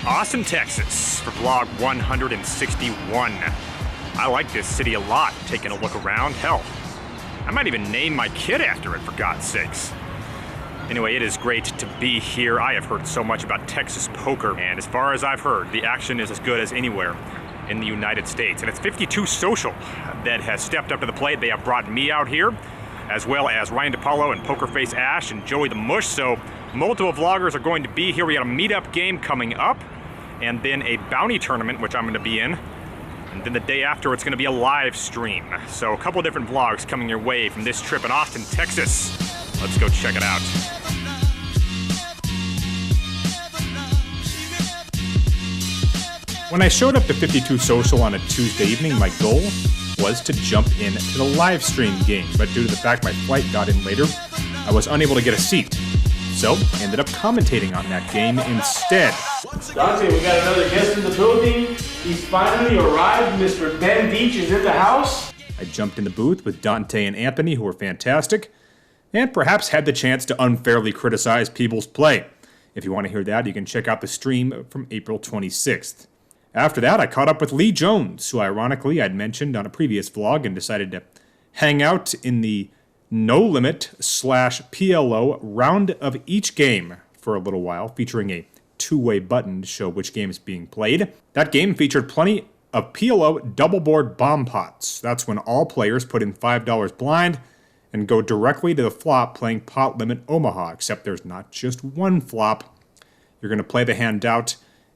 Austin, Texas, for vlog 161. I like this city a lot, taking a look around. Hell, I might even name my kid after it, for God's sakes. Anyway, it is great to be here. I have heard so much about Texas poker, and as far as I've heard, the action is as good as anywhere in the United States. And it's 52 Social that has stepped up to the plate. They have brought me out here, as well as Ryan DePaulo and Pokerface Ash and Joey the Mush. So multiple vloggers are going to be here. We got a Meetup Game coming up, and then a bounty tournament, which I'm going to be in. And then the day after, it's going to be a live stream. So a couple different vlogs coming your way from this trip in Austin, Texas. Let's go check it out. When I showed up to 52 Social on a Tuesday evening, my goal was to jump into the live stream game. But due to the fact my flight got in later, I was unable to get a seat. So I ended up commentating on that game instead. Dante, we got another guest in the building. He's finally arrived. Mr. Ben Beach is in the house. I jumped in the booth with Dante and Anthony, who were fantastic, and perhaps had the chance to unfairly criticize people's play. If you want to hear that, you can check out the stream from April 26th. After that, I caught up with Lee Jones, who ironically I'd mentioned on a previous vlog, and decided to hang out in the No Limit / PLO round of each game for a little while, featuring a two-way button to show which game is being played. That game featured plenty of PLO double board bomb pots. That's when all players put in $5 blind and go directly to the flop playing pot limit Omaha, except there's not just one flop. You're going to play the hand out,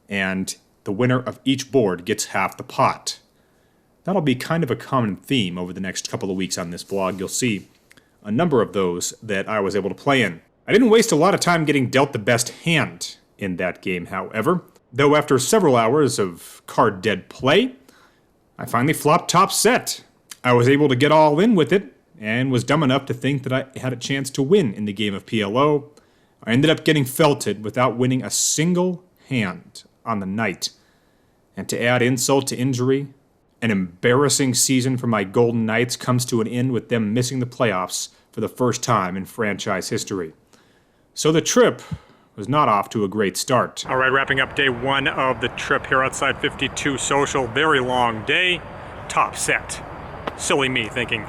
and the winner of each board gets half the pot. That'll be kind of a common theme over the next couple of weeks on this vlog. You'll see a number of those that I was able to play in. I didn't waste a lot of time getting dealt the best hand in that game, however, though after several hours of card dead play, I finally flopped top set. I was able to get all in with it, and was dumb enough to think that I had a chance to win in the game of PLO. I ended up getting felted without winning a single hand on the night. And to add insult to injury, an embarrassing season for my Golden Knights comes to an end with them missing the playoffs for the first time in franchise history. So the trip was not off to a great start. All right, wrapping up day one of the trip here outside 52 Social. Very long day, top set. Silly me thinking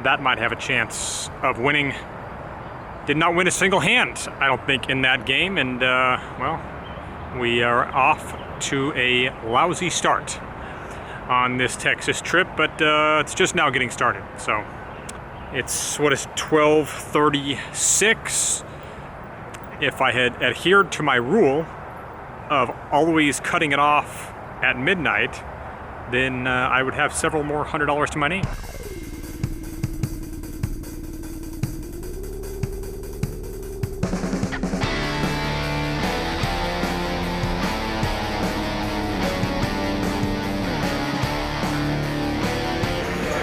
that might have a chance of winning. Did not win a single hand, I don't think, in that game. And, well, we are off to a lousy start on this Texas trip, but it's just now getting started. So it's, what is 12:36? If I had adhered to my rule of always cutting it off at midnight, then I would have several more $100 to my name.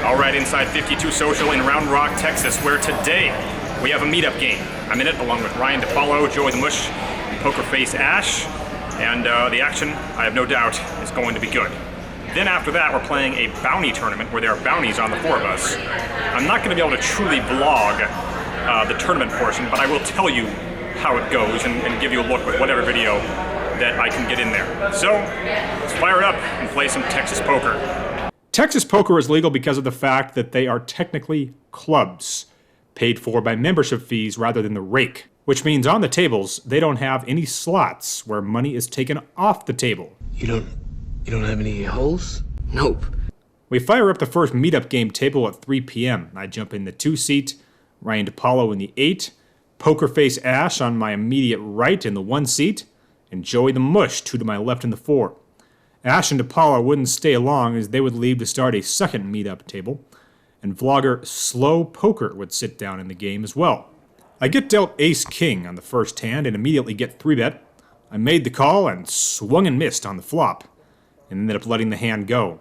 All right, inside 52 Social in Round Rock, Texas, where today we have a Meetup Game. I'm in it along with Ryan DePaulo, Joey the Mush, and Pokerface Ash, and the action, I have no doubt, is going to be good. Then after that, we're playing a bounty tournament where there are bounties on the four of us. I'm not going to be able to truly vlog the tournament portion, but I will tell you how it goes and give you a look with whatever video that I can get in there. So, let's fire it up and play some Texas poker. Texas poker is legal because of the fact that they are technically clubs, paid for by membership fees rather than the rake, which means on the tables, they don't have any slots where money is taken off the table. You don't have any holes? Nope. We fire up the first Meetup Game table at 3 p.m. I jump in the 2 seat, Ryan DePaulo in the 8, Pokerface Ash on my immediate right in the 1 seat, and Joey the Mush 2 to my left in the 4. Ash and DePaulo wouldn't stay long as they would leave to start a second Meetup table, and vlogger Slow Poker would sit down in the game as well. I get dealt Ace-King on the first hand and immediately get 3-bet. I made the call and swung and missed on the flop, and ended up letting the hand go.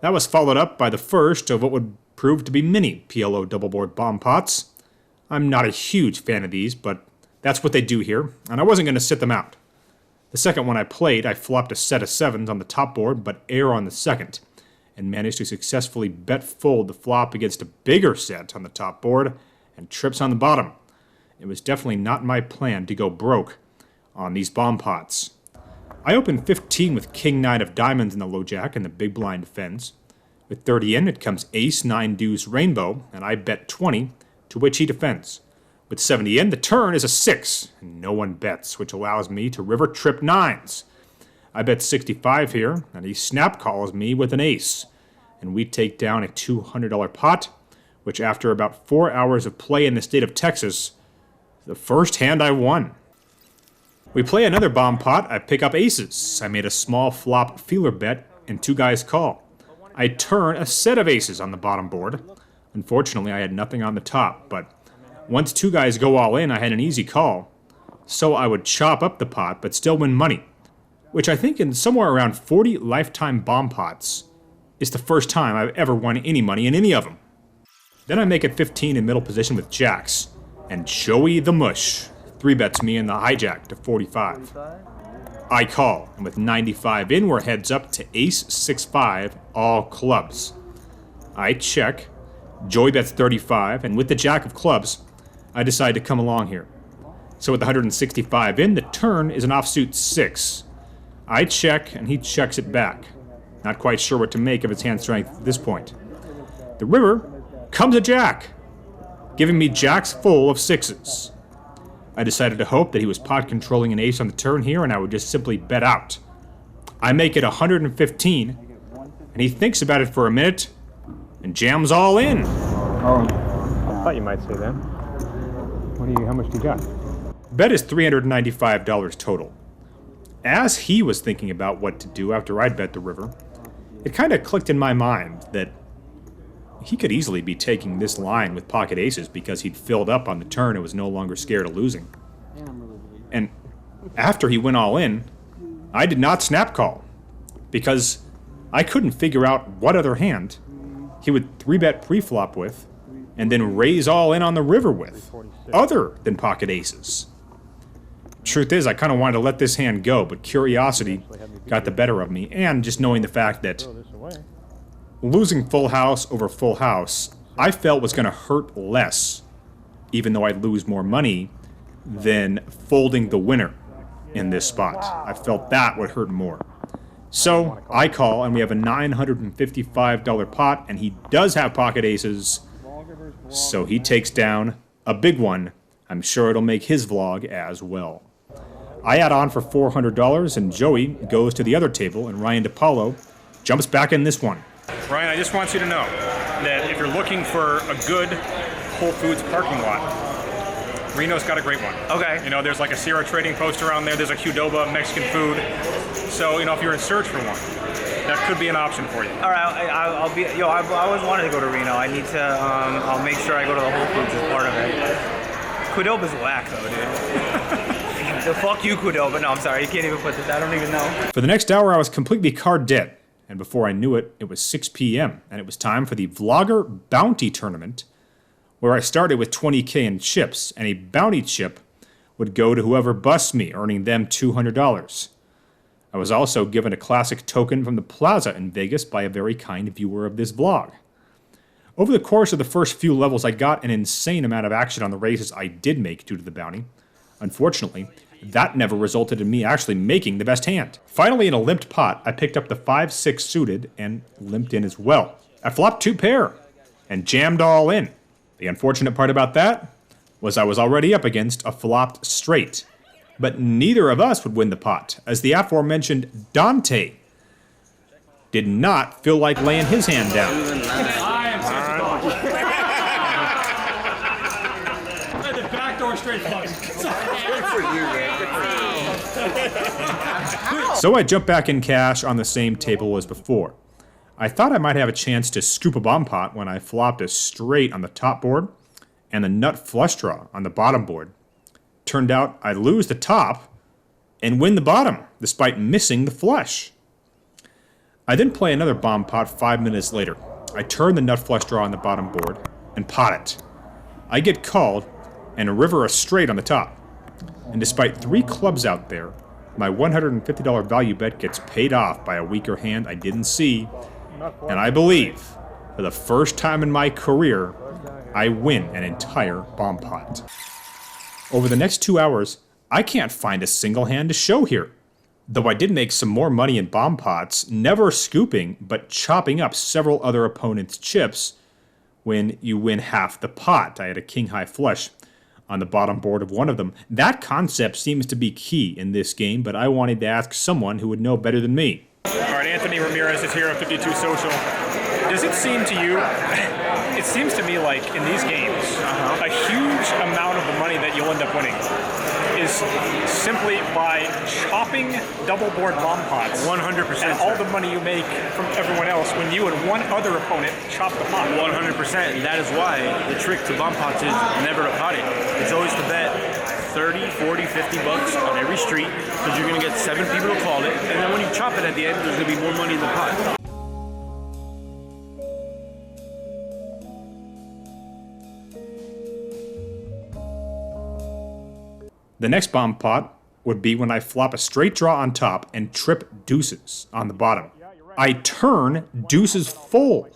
That was followed up by the first of what would prove to be many PLO double board bomb pots. I'm not a huge fan of these, but that's what they do here, and I wasn't going to sit them out. The second one I played, I flopped a set of 7s on the top board, but air on the second, and managed to successfully bet fold the flop against a bigger set on the top board and trips on the bottom. It was definitely not my plan to go broke on these bomb pots. I opened 15 with king-9 of diamonds in the low jack and the big blind defends. With 30 in, it comes ace, 9 deuce, rainbow, and I bet 20, to which he defends. With 70 in, the turn is a 6, and no one bets, which allows me to river trip 9s. I bet 65 here, and he snap calls me with an ace, and we take down a $200 pot, which after about 4 hours of play in the state of Texas, the first hand I won. We play another bomb pot, I pick up aces. I made a small flop feeler bet, and 2 guys call. I turn a set of aces on the bottom board. Unfortunately, I had nothing on the top, but once 2 guys go all in, I had an easy call. So I would chop up the pot, but still win money, which I think in somewhere around 40 lifetime bomb pots is the first time I've ever won any money in any of them. Then I make it 15 in middle position with jacks, and Joey the Mush 3-bets me in the hijack to 45. I call, and with 95 in, we're heads up to ace 6-5, all clubs. I check, Joey bets 35, and with the jack of clubs, I decide to come along here. So with 165 in, the turn is an offsuit 6. I check, and he checks it back. Not quite sure what to make of his hand strength at this point. The river comes a jack, giving me jacks full of 6s. I decided to hope that he was pot controlling an ace on the turn here, and I would just simply bet out. I make it 115, and he thinks about it for a minute, and jams all in. Oh, I thought you might say that. How much do you got? Bet is $395 total. As he was thinking about what to do after I'd bet the river, it kind of clicked in my mind that he could easily be taking this line with pocket aces because he'd filled up on the turn and was no longer scared of losing. And after he went all in, I did not snap call because I couldn't figure out what other hand he would 3-bet pre-flop with and then raise all in on the river with, other than pocket aces. Truth is, I kind of wanted to let this hand go, but curiosity got the better of me, and just knowing the fact that losing full house over full house, I felt was going to hurt less, even though I'd lose more money, than folding the winner in this spot. I felt that would hurt more. So I call, and we have a $955 pot, and he does have pocket aces, so he takes down a big one. I'm sure it'll make his vlog as well. I add on for $400, and Joey goes to the other table, and Ryan DePaulo jumps back in this one. Ryan, I just want you to know that if you're looking for a good Whole Foods parking lot, Reno's got a great one. Okay. You know, there's like a Sierra Trading post around there. There's a Qdoba Mexican food. So, you know, if you're in search for one, that could be an option for you. All right, I'll be. I always wanted to go to Reno. I need to. I'll make sure I go to the Whole Foods as part of it. Qdoba's whack though, dude. So fuck you, Qdoba. No, I'm sorry. You can't even put this. I don't even know. For the next hour, I was completely card dead. And before I knew it, it was 6 p.m. and it was time for the Vlogger Bounty Tournament, where I started with 20K in chips, and a bounty chip would go to whoever busts me, earning them $200. I was also given a classic token from the plaza in Vegas by a very kind viewer of this vlog. Over the course of the first few levels, I got an insane amount of action on the raises I did make due to the bounty. Unfortunately, that never resulted in me actually making the best hand. Finally, in a limped pot, I picked up the 5-6 suited and limped in as well. I flopped 2 pair and jammed all in. The unfortunate part about that was I was already up against a flopped straight. But neither of us would win the pot, as the aforementioned Dante did not feel like laying his hand down. I am such a dog. The back door straight fucking. So I jumped back in cash on the same table as before. I thought I might have a chance to scoop a bomb pot when I flopped a straight on the top board and the nut flush draw on the bottom board. Turned out I'd lose the top and win the bottom, despite missing the flush. I then play another bomb pot 5 minutes later. I turn the nut flush draw on the bottom board and pot it. I get called and river a straight on the top. And despite 3 clubs out there, My $150 value bet gets paid off by a weaker hand I didn't see, and I believe, for the first time in my career, I win an entire bomb pot. Over the next 2 hours, I can't find a single hand to show here. Though I did make some more money in bomb pots, never scooping, but chopping up several other opponents' chips when you win half the pot. I had a king-high flush on the bottom board of one of them. That concept seems to be key in this game, but I wanted to ask someone who would know better than me. All right, Anthony Ramirez is here on 52 Social. Does it seem to you, it seems to me like in these games, a huge amount of the money that you'll end up winning is simply by chopping double board bomb pots. 100%. And all the money you make from everyone else when you and one other opponent chop the pot. 100%. And that is why the trick to bomb pots is never to pot it. It's always to bet 30, 40, 50 bucks on every street because you're going to get 7 people to call it. And then when you chop it at the end, there's going to be more money in the pot. The next bomb pot would be when I flop a straight draw on top and trip deuces on the bottom. I turn deuces full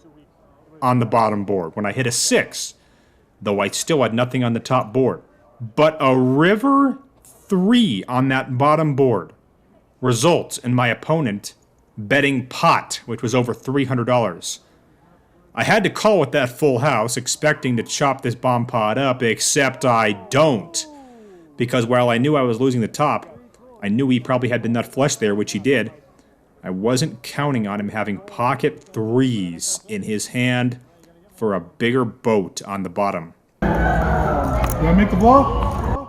on the bottom board when I hit a 6, though I still had nothing on the top board. But a river 3 on that bottom board results in my opponent betting pot, which was over $300. I had to call with that full house, expecting to chop this bomb pot up, except I don't. Because while I knew I was losing the top, I knew he probably had the nut flush there, which he did. I wasn't counting on him having pocket 3s in his hand for a bigger boat on the bottom. You want to make the vlog?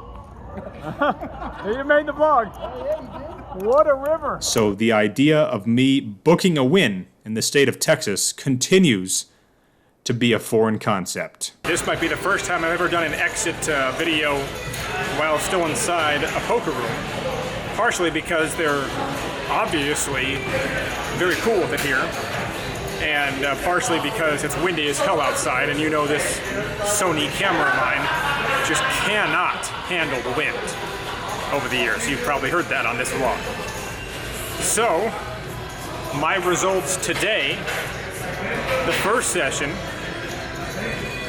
You made the vlog. What a river. So the idea of me booking a win in the state of Texas continues to be a foreign concept. This might be the first time I've ever done an exit video while still inside a poker room. Partially because they're obviously very cool with it here, and partially because it's windy as hell outside, and you know this Sony camera of mine just cannot handle the wind over the years. You've probably heard that on this vlog. So, my results today, the first session,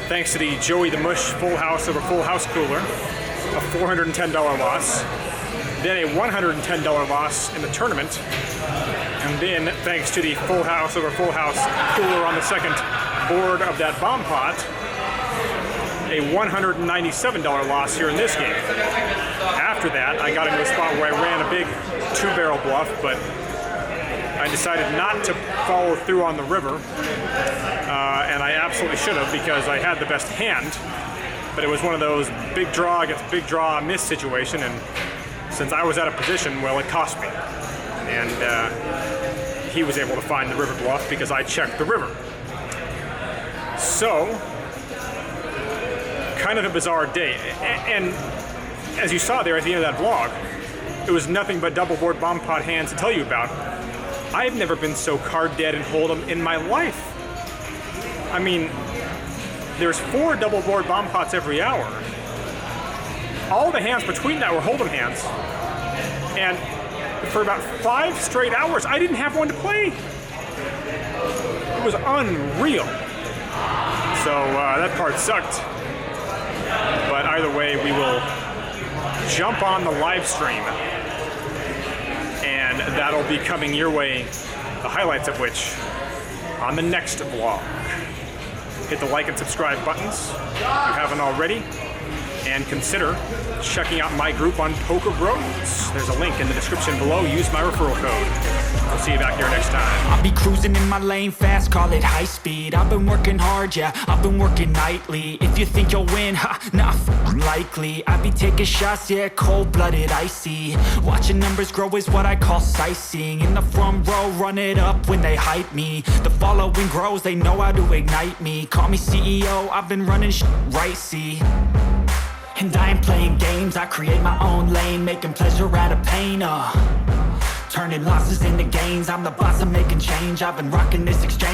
thanks to the Joey the Mush full house over full house cooler, a $410 loss, then a $110 loss in the tournament, and then thanks to the full house over full house cooler on the second board of that bomb pot, a $197 loss here in this game. After that, I got into a spot where I ran a big 2-barrel bluff, but I decided not to follow through on the river, and I absolutely should have because I had the best hand, but it was one of those big draw against big draw miss situation, and since I was out of position, well, it cost me. And he was able to find the river bluff because I checked the river. So, kind of a bizarre day. And as you saw there at the end of that vlog, it was nothing but double board bomb pot hands to tell you about. I've never been so card dead and hold'em in my life. I mean, there's 4 double board bomb pots every hour. All the hands between that were hold'em hands. And for about 5 straight hours, I didn't have one to play. It was unreal. So that part sucked. But either way, we will jump on the live stream, and that'll be coming your way, the highlights of which on the next vlog. Hit the like and subscribe buttons if you haven't already, and consider checking out my group on Poker Bros. There's a link in the description below. Use my referral code. I'll see you back here next time. I'll be cruising in my lane fast, call it high speed. I've been working hard, yeah, I've been working nightly. If you think you'll win, ha, not likely. I be taking shots, yeah, cold-blooded, icy. Watching numbers grow is what I call sightseeing. In the front row, run it up when they hype me. The following grows, they know how to ignite me. Call me CEO, I've been running right, see. And I ain't playing games, I create my own lane, making pleasure out of pain, turning losses into gains. I'm the boss, I'm making change, I've been rocking this exchange.